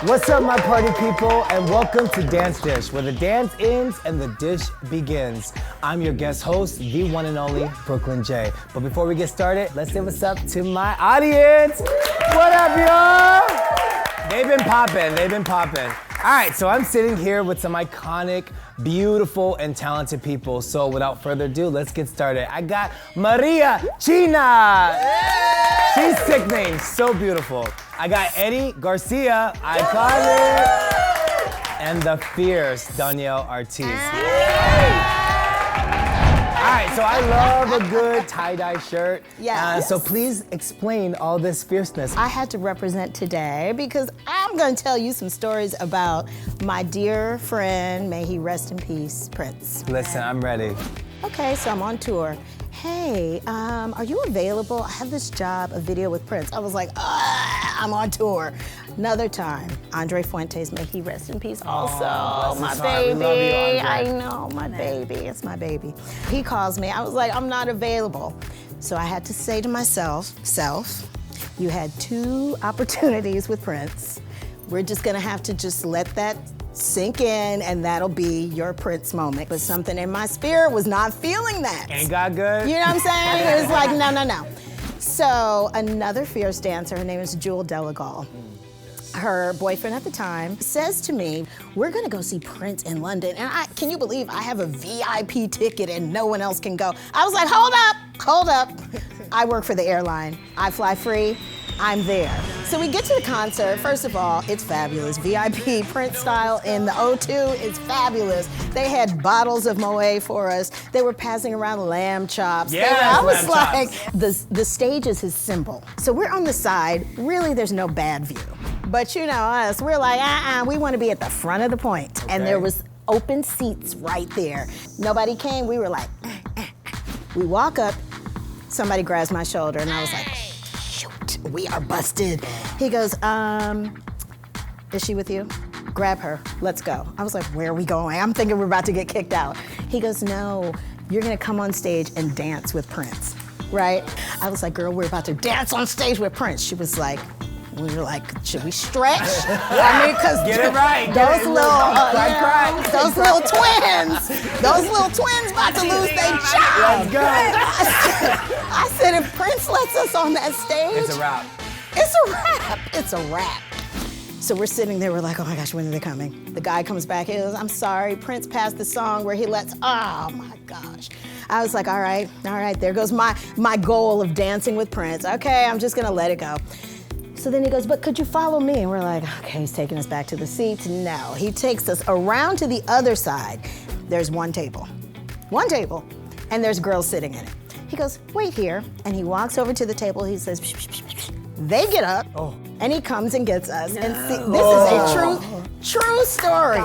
What's up, my party people, and welcome to Dance Dish, where the dance ends and the dish begins. I'm your guest host, the one and only Brooklyn J. But before we get started, let's say what's up to my audience. What up, y'all? They've been popping. All right, so I'm sitting here with some iconic, beautiful, and talented people. So without further ado, let's get started. I got Maria China. She's sickening, so beautiful. I got Eddie Garcia, iconic. And the fierce Danielle Ortiz. All right, so I love a good tie-dye shirt. Yes. So please explain all this fierceness. I had to represent today because I'm going to tell you some stories about my dear friend, may he rest in peace, Prince. Listen, I'm ready. Okay, so I'm on tour. Hey, are you available? I have this job, a video with Prince. I was like, I'm on tour. Another time, Andre Fuentes, may he rest in peace also. My baby, we love you, Andre. I know, my baby, it's my baby. He calls me, I was like, I'm not available. So I had to say to myself, you had 2 opportunities with Prince. We're just gonna have to just let that sink in, and that'll be your Prince moment. But something in my spirit was not feeling that. Ain't got good? You know what I'm saying? It was like, no. So another fierce dancer, her name is Jewel Delagal. Her boyfriend at the time says to me, we're gonna go see Prince in London. And can you believe I have a VIP ticket and no one else can go? I was like, hold up. I work for the airline. I fly free, I'm there. So we get to the concert. First of all, it's fabulous. VIP Prince style in the O2 is fabulous. They had bottles of Moet for us. They were passing around lamb chops. Yes, I was lamb like, the stage is his symbol. So we're on the side. Really, there's no bad view. But you know us, we're like, we want to be at the front of the point. Okay. And there was open seats right there. Nobody came. We were like, We walk up. Somebody grabs my shoulder, and I was like, shoot, we are busted. He goes, is she with you? Grab her, let's go. I was like, where are we going? I'm thinking we're about to get kicked out. He goes, no, you're gonna come on stage and dance with Prince, right? I was like, girl, we're about to dance on stage with Prince. She was like, we were like, should we stretch? I mean, cause Get it right. those little Cry. twins about to lose their job. Let's go. I said, if Prince lets us on that stage, It's a wrap. It's a wrap. So we're sitting there, we're like, oh my gosh, when are they coming? The guy comes back, he goes, I'm sorry, Prince passed the song where he lets, oh my gosh. I was like, all right, there goes my goal of dancing with Prince. Okay, I'm just gonna let it go. So then he goes, but could you follow me? And we're like, okay, he's taking us back to the seats. No, he takes us around to the other side. There's one table, and there's girls sitting in it. He goes, wait here, and he walks over to the table, he says, psh, psh, psh, psh. They get up, and he comes and gets us. And see, this is a true story,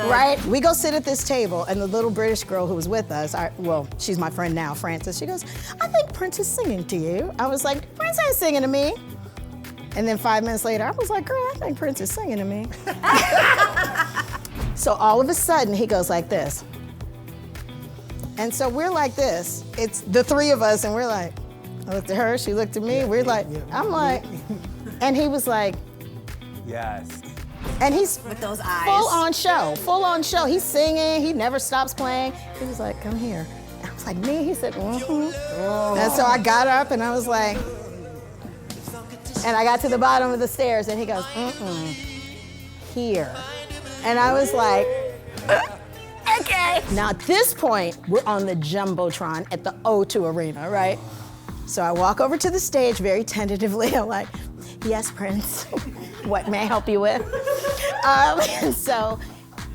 right? We go sit at this table, and the little British girl who was with us, she's my friend now, Frances, she goes, I think Prince is singing to you. I was like, Prince ain't singing to me. And then 5 minutes later, I was like, girl, I think Prince is singing to me. So all of a sudden, he goes like this. And so we're like this. It's the 3 of us, and we're like, I looked at her, she looked at me, we're like, I'm like, and he was like, Yes. and he's with those eyes. Full on show. He's singing, he never stops playing. He was like, come here. I was like, me? He said, And so I got up, and I was like, and I got to the bottom of the stairs, and he goes, here. And I was like, okay. Now at this point, we're on the Jumbotron at the O2 Arena, right? So I walk over to the stage very tentatively. I'm like, yes, Prince, what may I help you with? And so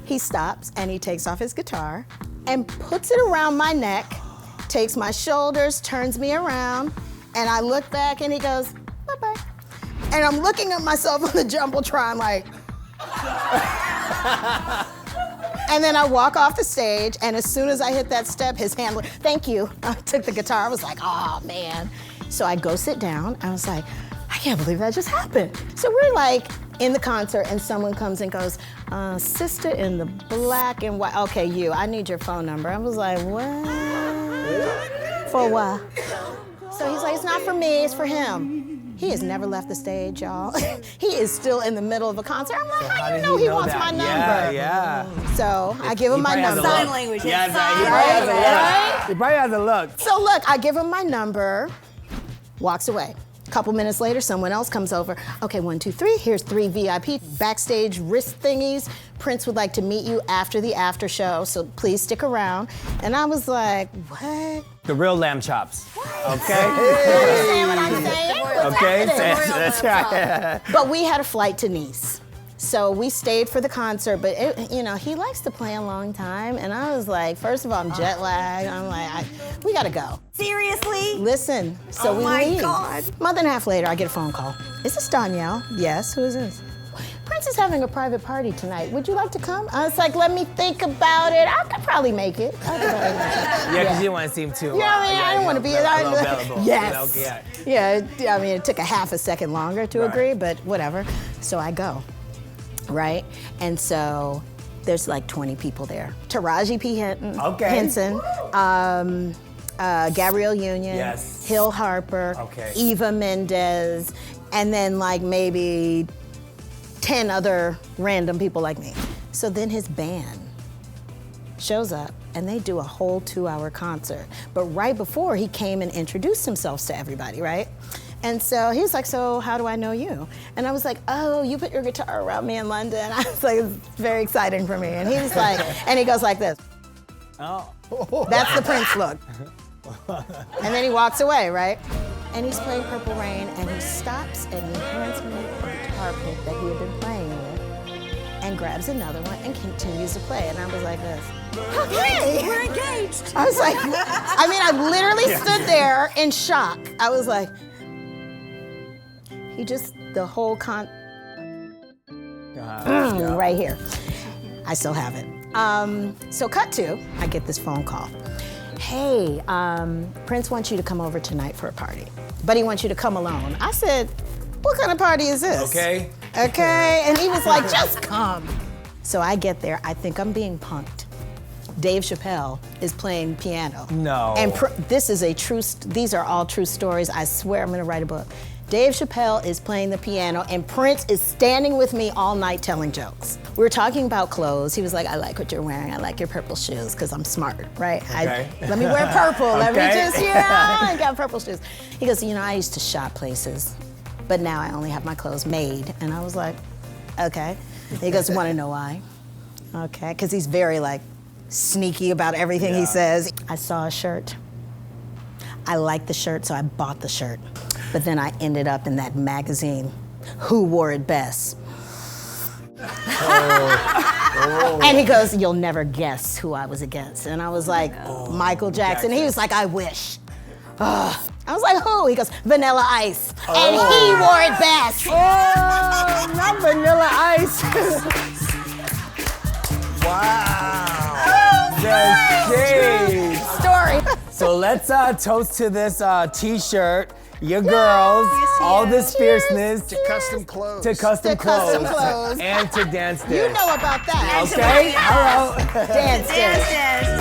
he stops, and he takes off his guitar and puts it around my neck, takes my shoulders, turns me around, and I look back, and he goes, bye-bye. And I'm looking at myself on the Jumbotron like, and then I walk off the stage, and as soon as I hit that step, his hand went, thank you. I took the guitar, I was like, oh man. So I go sit down, I was like, I can't believe that just happened. So we're like in the concert, and someone comes and goes, sister in the black and white, okay, you, I need your phone number. I was like, what? For what? So he's like, it's not for me, it's for him. He has never left the stage, y'all. He is still in the middle of a concert. I'm like, how do you know he wants that? my number? Yeah. So I give him my number. Sign language. Yeah, It's he sign probably has a language. look. He probably has a look. So look, I give him my number, walks away. Couple minutes later, someone else comes over. Okay, 1, 2, 3, here's 3 VIP backstage wrist thingies. Prince would like to meet you after the after show, so please stick around. And I was like, what? The real lamb chops. Okay. You understand what I'm saying? What's Okay, happening? that's right. But we had a flight to Nice. So we stayed for the concert, but he likes to play a long time. And I was like, first of all, I'm jet lagged. I'm like, we gotta go. Seriously? Listen, so we my leave. God. Month and a half later, I get a phone call. Is this Danielle? Yes, who is this? Prince is having a private party tonight. Would you like to come? I was like, let me think about it. I could probably make it. Yeah, because you didn't want to seem too. You know what I mean? I don't want to be available. Yes. You know, yeah. Yeah, I mean, it took a half a second longer to agree, but whatever. So I go, right? And so there's like 20 people there. Taraji P. Henson, Gabrielle Union, Yes. Hill Harper, Eva Mendes, and then like maybe 10 other random people like me. So then his band shows up and they do a whole 2-hour concert. But right before, he came and introduced himself to everybody, right? And so he was like, so how do I know you? And I was like, oh, you put your guitar around me in London. I was like, it's very exciting for me. And he was like, and he goes like this. Oh. That's the Prince look. And then he walks away, right? And he's playing Purple Rain, and he stops and he hands me a guitar pick that he had been playing with, and grabs another one and continues to play. And I was like this. Okay, We're engaged. I was like, I literally stood there in shock. I was like, the whole right here. I still have it. So cut to, I get this phone call. Hey, Prince wants you to come over tonight for a party, but he wants you to come alone. I said, what kind of party is this? Okay. And he was like, just come. So I get there, I think I'm being punked. Dave Chappelle is playing piano. No. And these are all true stories. I swear I'm gonna write a book. Dave Chappelle is playing the piano and Prince is standing with me all night telling jokes. We were talking about clothes. He was like, I like what you're wearing. I like your purple shoes because I'm smart, right? Okay. Let me wear purple. Let me Okay. just, I got purple shoes. He goes, I used to shop places, but now I only have my clothes made. And I was like, okay. He goes, want to know why? Okay, because he's very sneaky about everything he says. I saw a shirt. I liked the shirt, so I bought the shirt. But then I ended up in that magazine, Who Wore It Best? And he goes, you'll never guess who I was against. And I was like, Michael Jackson. He was like, I wish. I was like, who? He goes, Vanilla Ice. And he wore it best. Oh, not Vanilla Ice. Wow. The shade. Story. So let's toast to this T-shirt. Your girls, all this fierceness. To custom clothes. To custom custom clothes. clothes. And to dance You this. know about that. Okay, hello. Dance. Yes.